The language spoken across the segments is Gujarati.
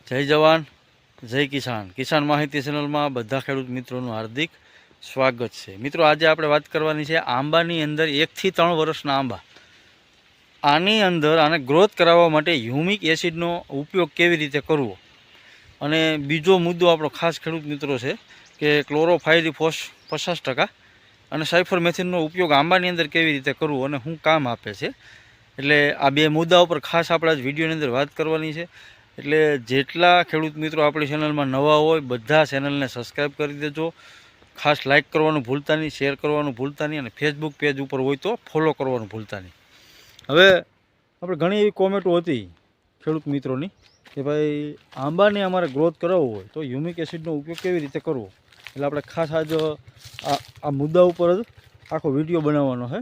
જય જવાન જય કિસાન કિસાન માહિતી ચેનલમાં બધા ખેડૂત મિત્રોનું હાર્દિક સ્વાગત છે। મિત્રો આજે આપણે વાત કરવાની છે આંબાની અંદર 1 થી 3 વર્ષના આંબા। આની અંદર આને ગ્રોથ કરાવવા માટે હ્યુમિક એસિડનો ઉપયોગ કેવી રીતે કરવો અને બીજો મુદ્દો આપણો ખાસ ખેડૂત મિત્રો છે કે ક્લોરોફાયરીફોસ 50% અને સાયફરમેથિનનો ઉપયોગ આંબાની અંદર કેવી રીતે કરવો અને શું કામ આપે છે। એટલે આ બે મુદ્દા ઉપર ખાસ આપણે આજ વિડીયોની અંદર વાત કરવાની છે। એટલે જેટલા ખેડૂત મિત્રો આપણી ચેનલમાં નવા હોય બધા ચેનલને સબસ્ક્રાઈબ કરી દેજો। ખાસ લાઇક કરવાનું ભૂલતા નહીં, શેર કરવાનું ભૂલતા નહીં અને ફેસબુક પેજ ઉપર હોય તો ફોલો કરવાનું ભૂલતા નહીં। હવે આપણે ઘણી એવી કોમેન્ટો હતી ખેડૂત મિત્રોની કે ભાઈ આંબાને અમારે ગ્રોથ કરાવવો હોય તો હ્યુમિક એસિડનો ઉપયોગ કેવી રીતે કરવો। એટલે આપણે ખાસ આજ આ મુદ્દા ઉપર જ આખો વિડીયો બનાવવાનો છે।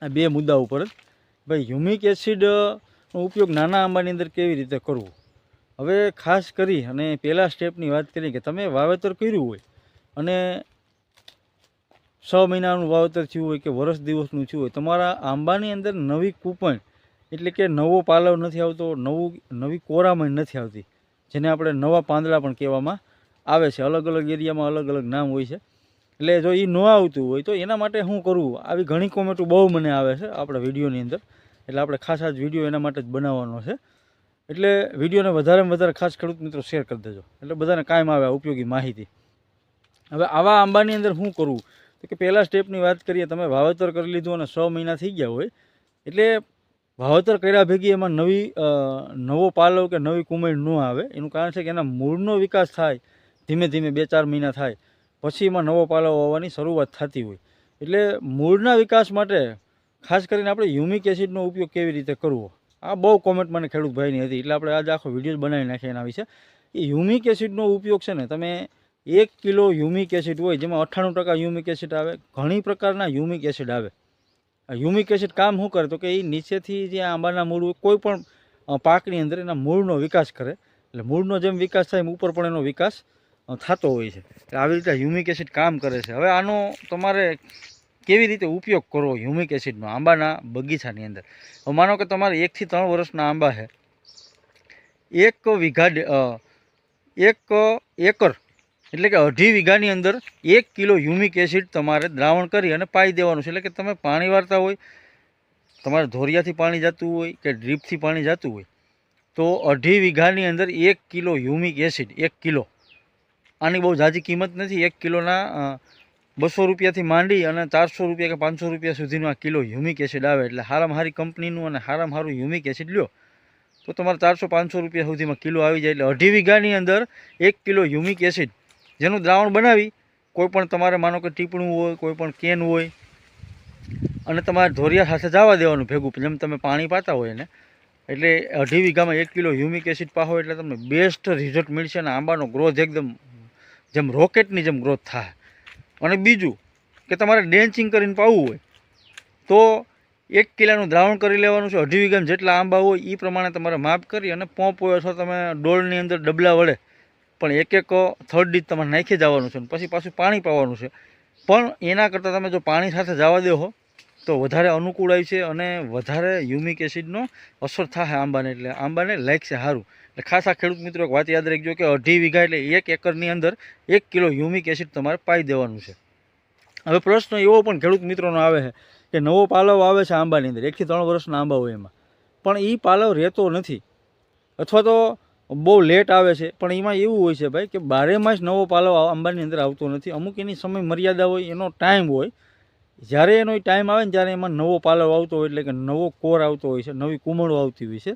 આ બે મુદ્દા ઉપર જ ભાઈ હ્યુમિક એસિડનો ઉપયોગ નાના આંબાની અંદર કેવી રીતે કરવો। હવે ખાસ કરી અને પહેલા સ્ટેપની વાત કરીએ કે તમે વાવેતર કર્યું હોય અને 6 મહિનાનું વાવેતર થયું હોય કે વર્ષ દિવસનું થયું હોય, તમારા આંબાની અંદર નવી કૂપણ એટલે કે નવો પાલવ નથી આવતો, નવી કોરામણ નથી આવતી, જેને આપણે નવા પાંદડા પણ કહેવામાં આવે છે। અલગ અલગ એરિયામાં અલગ અલગ નામ હોય છે। એટલે જો એ ન આવતું હોય તો એના માટે શું કરવું, આવી ઘણી કોમેન્ટો બહુ મને આવે છે આપણા વિડીયોની અંદર। એટલે આપણે ખાસ આ વિડીયો એના માટે જ બનાવવાનો છે। એટલે વિડીયોને વધારેમાં વધારે ખાસ ખેડૂત મિત્રો શેર કરી દેજો એટલે બધાને કાયમ આવે ઉપયોગી માહિતી। હવે આવા આંબાની અંદર શું કરવું તો કે પહેલા સ્ટેપની વાત કરીએ, તમે વાવેતર કરી લીધું અને 6 મહિના થઈ ગયા હોય એટલે વાવેતર કર્યા ભેગી એમાં નવો પાલવ કે નવી કુંમળ ન આવે। એનું કારણ છે કે એના મૂળનો વિકાસ થાય, ધીમે ધીમે 2-4 મહિના થાય પછી એમાં નવો પાલવ આવવાની શરૂઆત થતી હોય। એટલે મૂળના વિકાસ માટે ખાસ કરીને આપણે હ્યુમિક એસિડનો ઉપયોગ કેવી રીતે કરવો, આ બહુ કોમેન્ટ મને ખેડૂત ભાઈની હતી એટલે આપણે આજે આખો વિડીયો બનાવી નાખીએ એના વિશે। એ હ્યુમિક એસિડનો ઉપયોગ છે ને, તમે 1 કિલો હ્યુમિક એસિડ હોય જેમાં 98% હ્યુમિક એસિડ આવે, ઘણી પ્રકારના હ્યુમિક એસિડ આવે। હ્યુમિક એસિડ કામ શું કરે તો કે એ નીચેથી જે આંબાના મૂળ હોય કોઈ પણ પાકની અંદર એના મૂળનો વિકાસ કરે, એટલે મૂળનો જેમ વિકાસ થાય એમ ઉપર પણ એનો વિકાસ થતો હોય છે। એટલે આવી રીતે હ્યુમિક એસિડ કામ કરે છે। હવે આનો તમારે કેવી રીતે ઉપયોગ કરવો હ્યુમિક એસિડનો આંબાના બગીચાની અંદર। હવે માનો કે તમારે 1 થી 3 વર્ષના આંબા છે, 1 એકર એટલે કે 2.5 વીઘાની અંદર 1 કિલો હ્યુમિક એસિડ તમારે દ્રાવણ કરી અને પાઈ દેવાનું છે। એટલે કે તમે પાણી વાળતા હોય, તમારે ધોરિયાથી પાણી જતું હોય કે ડ્રીપથી પાણી જતું હોય તો 2.5 વીઘાની અંદર 1 કિલો હ્યુમિક એસિડ, 1 કિલો, આની બહુ ઝાઝી કિંમત નથી, 1 કિલોના 200 રૂપિયાથી માંડી અને 400 રૂપિયા કે 500 રૂપિયા સુધીનું આ કિલો હ્યુમિક એસિડ આવે। એટલે સારામાં સારી કંપનીનું અને સારામાં સારું હ્યુમિક એસિડ લ્યો તો તમારે 400-500 રૂપિયા સુધીમાં કિલો આવી જાય। એટલે 2.5 વીઘાની અંદર 1 કિલો હ્યુમિક એસિડ જેનું દ્રાવણ બનાવી, કોઈ પણ તમારે માનો કે ટીપણું હોય, કોઈ પણ કેન હોય અને તમારે ધોરિયા સાથે જવા દેવાનું ભેગું, જેમ તમે પાણી પાતા હોય એને। એટલે 2.5 વીઘામાં 1 કિલો હ્યુમિક એસિડ પાહો એટલે તમને બેસ્ટ રિઝલ્ટ મળશે અને આંબાનો ગ્રોથ એકદમ જેમ રોકેટની જેમ ગ્રોથ થાય। અને બીજું કે તમારે ડેન્ચિંગ કરીને પાવું હોય તો 1 કિલોનું દ્રાવણ કરી લેવાનું છે। 2.5 વીઘામાં જેટલા આંબા હોય એ પ્રમાણે તમારે માપ કરી અને પંપ હોય અથવા તમે ડોલની અંદર ડબલા વડે પણ 1-1 થર્ડ ડીજ તમારે નાખી જવાનું છે અને પછી પાછું પાણી પાવાનું છે। પણ એના કરતાં તમે જો પાણી સાથે જવા દો તો વધારે અનુકૂળ આવી છે અને વધારે હ્યુમિક એસિડનો અસર થાય આંબાને, એટલે આંબાને લાગશે સારું। એટલે ખાસ આ ખેડૂત મિત્રો એક વાત યાદ રાખજો કે 2.5 વીઘા એટલે 1 એકરની અંદર 1 કિલો હ્યુમિક એસિડ તમારે પાઈ દેવાનું છે। હવે પ્રશ્ન એવો પણ ખેડૂત મિત્રોનો આવે છે કે નવો પાલવ આવે છે આંબાની અંદર, 1 થી 3 વર્ષના આંબા હોય એમાં, પણ એ પાલવ રહેતો નથી અથવા તો બહુ લેટ આવે છે। પણ એમાં એવું હોય છે ભાઈ કે 12 માસ નવો પાલવ આંબાની અંદર આવતો નથી, અમુક એની સમય મર્યાદા હોય, એનો ટાઈમ હોય, જ્યારે એનો ટાઈમ આવે ને ત્યારે એમાં નવો પાલવ આવતો હોય, એટલે કે નવો કોર આવતો હોય છે, નવી કુમળો આવતી હોય છે।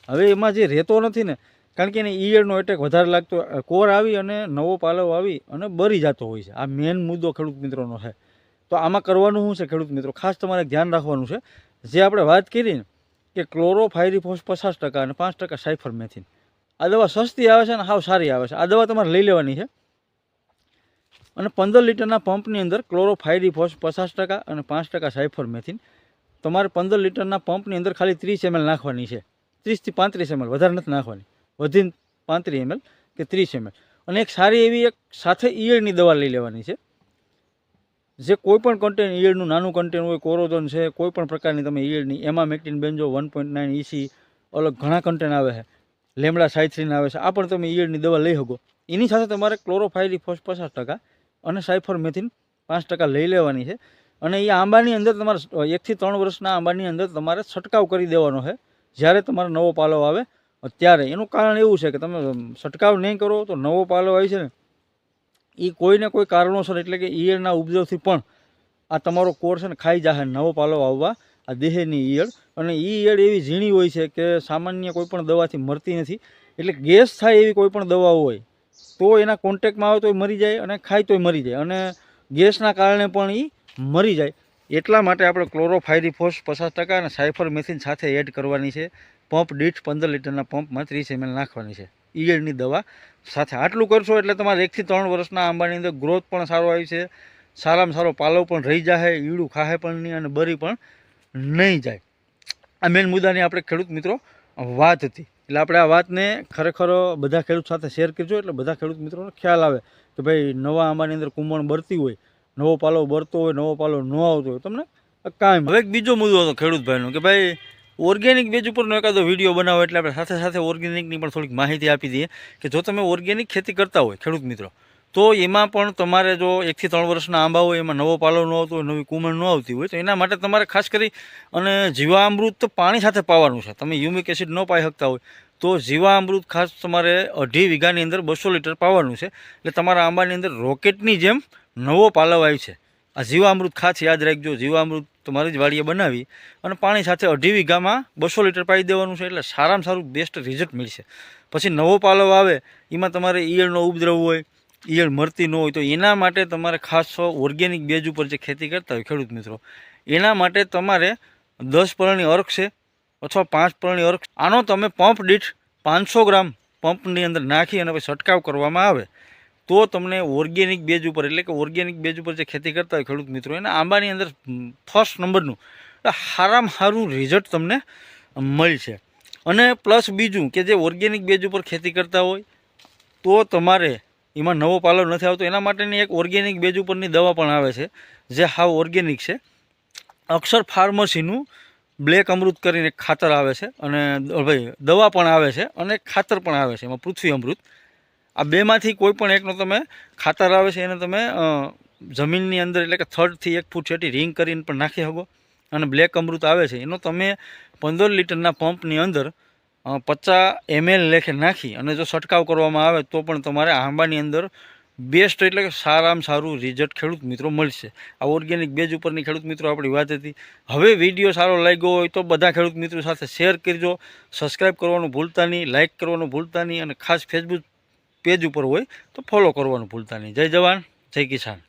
હવે એમાં જે રહેતો નથી ને, કારણ કે એને ઈયળનો એટેક વધારે લાગતો, કોર આવી અને નવો પાલવ આવી અને બળી જતો હોય છે। આ મેઇન મુદ્દો ખેડૂત મિત્રોનો છે। તો આમાં કરવાનું શું છે ખેડૂત મિત્રો, ખાસ તમારે ધ્યાન રાખવાનું છે, જે આપણે વાત કરી ને કે ક્લોરોફાયરીફોસ 50% અને 5% સાયફરમેથિન, આ દવા સસ્તી આવે છે અને સાવ સારી આવે છે। આ દવા તમારે લઈ લેવાની છે અને 15 લીટરના પંપની અંદર ક્લોરોફાયરીફોસ 50% અને 5% સાયફરમેથિન તમારે 15 લીટરના પંપની અંદર ખાલી 30 ml નાખવાની છે, 30 થી 35 ml, વધારે નથી નાખવાની, વધીને 35 ml કે 30 ml। અને એક સારી એવી એક સાથે ઈયળની દવા લઈ લેવાની છે, જે કોઈ પણ કન્ટેન, ઈયળનું નાનું કન્ટેન હોય, કોરોઝન છે, કોઈ પણ પ્રકારની તમે ઈયળની, એમાં મેક્ટિન બેન્જો 1.9 EC, અલગ ઘણા કન્ટેન આવે છે, લેમડા સાયથ્રીન આવે છે, આ પણ તમે ઈયળની દવા લઈ શકો. એની સાથે તમારે ક્લોરોફાયરીફોસ 50% અને સાયફરમેથિન 5% લઈ લેવાની છે. અને એ આંબાની અંદર તમારે 1 થી 3 વર્ષના આંબાની અંદર તમારે છંટકાવ કરી દેવાનો છે જ્યારે તમારો નવો પાલો આવે ત્યારે. એનું કારણ એવું છે કે તમે છંટકાવ નહીં કરો તો નવો પાલો આવે છે ને એ કોઈને કોઈ કારણોસર એટલે કે ઈયળના ઉપદ્રવથી પણ આ તમારો કોર છે ને ખાઈ જશે નવો પાલો આવવા આ દેહેની ઈયળ. અને એ ઈયળ એવી ઝીણી હોય છે કે સામાન્ય કોઈ પણ દવાથી મરતી નથી. એટલે ગેસ થાય એવી કોઈ પણ દવા હોય તો એના કોન્ટેક્ટમાં આવે તોય મરી જાય અને ખાય તોય મરી જાય અને ગેસના કારણે પણ એ મરી જાય. એટલા માટે આપણે ક્લોરોફાયરીફોસ 50% અને સાયફરમેથિન સાથે એડ કરવાની છે. પંપ દીઠ 15 લીટરના પંપમાં 30 ml નાખવાની છે ઈયળની દવા સાથે. આટલું કરશો એટલે તમારે 1 થી 3 વર્ષના આંબાની અંદર ગ્રોથ પણ સારો આવી છે, સારામાં સારો પાલો પણ રહી જાય, ઈયળું ખાહે પણ નહીં અને બરી પણ નહીં જાય. આ મેન મુદ્દાની આપણે ખેડૂત મિત્રો વાત હતી. એટલે આપણે આ વાતને ખરેખર બધા ખેડૂત સાથે શેર કરજો એટલે બધા ખેડૂત મિત્રોને ખ્યાલ આવે કે ભાઈ નવા આંબાની અંદર કુંભણ બરતી હોય, નવો પાલો બરતો હોય, નવો પાલો ન આવતો હોય તમને કાંઈ. હવે એક બીજો મુદ્દો હતો ખેડૂત ભાઈનો કે ભાઈ ઓર્ગેનિક બેઝ ઉપરનો એકાદો વિડીયો બનાવો એટલે આપણે સાથે સાથે ઓર્ગેનિકની પણ થોડીક માહિતી આપી દઈએ કે જો તમે ઓર્ગેનિક ખેતી કરતા હોય ખેડૂત મિત્રો તો એમાં પણ તમારે જો 1 થી 3 વર્ષના આંબા હોય એમાં નવો પાલો ન આવતો હોય, નવી કુંભણ ન આવતી હોય તો એના માટે તમારે ખાસ કરી અને જીવામૃત તો પાણી સાથે પાવાનું છે. તમે હ્યુમિક એસિડ ન પાઈ શકતા હોય તો જીવામૃત ખાસ તમારે 2.5 વીઘાની અંદર 200 લીટર પાવાનું છે. એટલે તમારા આંબાની અંદર રોકેટની જેમ નવો પાલો આવી છે. આ જીવામૃત ખાસ યાદ રાખજો. જીવામૃત તમારી જ વાડીએ બનાવી અને પાણી સાથે 2.5 વીઘામાં 200 લીટર પાઈ દેવાનું છે એટલે સારામાં સારું બેસ્ટ રિઝલ્ટ મળશે. પછી નવો પાલો આવે એમાં તમારે ઈયળનો ઉપદ્રવ હોય, ઈયળ મરતી ન હોય તો એના માટે તમારે ખાસ ઓર્ગેનિક બેઝ ઉપર જે ખેતી કરતા હોય ખેડૂત મિત્રો એના માટે તમારે 10 પરણી અર્ક છે અથવા 5 પરણી અર્ક આનો તમે પંપ દીઠ 500 ગ્રામ પંપની અંદર નાખી અને પછી છંટકાવ કરવામાં આવે તો તમને ઓર્ગેનિક બેઝ ઉપર એટલે કે ઓર્ગેનિક બેઝ ઉપર જે ખેતી કરતા હોય ખેડૂત મિત્રો એના આંબાની અંદર ફર્સ્ટ નંબરનું સારામાં સારું રિઝલ્ટ તમને મળશે. અને પ્લસ બીજું કે જે ઓર્ગેનિક બેઝ ઉપર ખેતી કરતા હોય તો તમારે એમાં નવો પાલો નથી આવતો એના માટેની એક ઓર્ગેનિક બેઝ ઉપરની દવા પણ આવે છે જે હાવ ઓર્ગેનિક છે. અક્ષર ફાર્મસીનું બ્લેક અમૃત કરીને ખાતર આવે છે અને ભાઈ દવા પણ આવે છે અને ખાતર પણ આવે છે એમાં પૃથ્વી અમૃત. આ બેમાંથી કોઈ પણ એકનો તમે ખાતર આવે છે એને તમે જમીનની અંદર એટલે કે 3 થી 1 ફૂટ છેટી રિંગ કરીને પણ નાખી શકો. અને બ્લેક અમૃત આવે છે એનો તમે 15 લીટરના પંપની અંદર 50 ml લેખે નાખી અને જો છંટકાવ કરવામાં આવે તો પણ તમારે આંબાની અંદર બેસ્ટ એટલે કે સારામાં સારું રિઝલ્ટ ખેડૂત મિત્રો મળશે. આ ઓર્ગેનિક બેઝ ઉપરની ખેડૂત મિત્રો આપણી વાત હતી. હવે વિડીયો સારો લાગ્યો હોય તો બધા ખેડૂત મિત્રો સાથે શેર કરજો, સબસ્ક્રાઈબ કરવાનું ભૂલતા નહીં, લાઇક કરવાનું ભૂલતા નહીં અને ખાસ ફેસબુક પેજ ઉપર હોય તો ફોલો કરવાનું ભૂલતા નહીં. જય જવાન, જય કિસાન.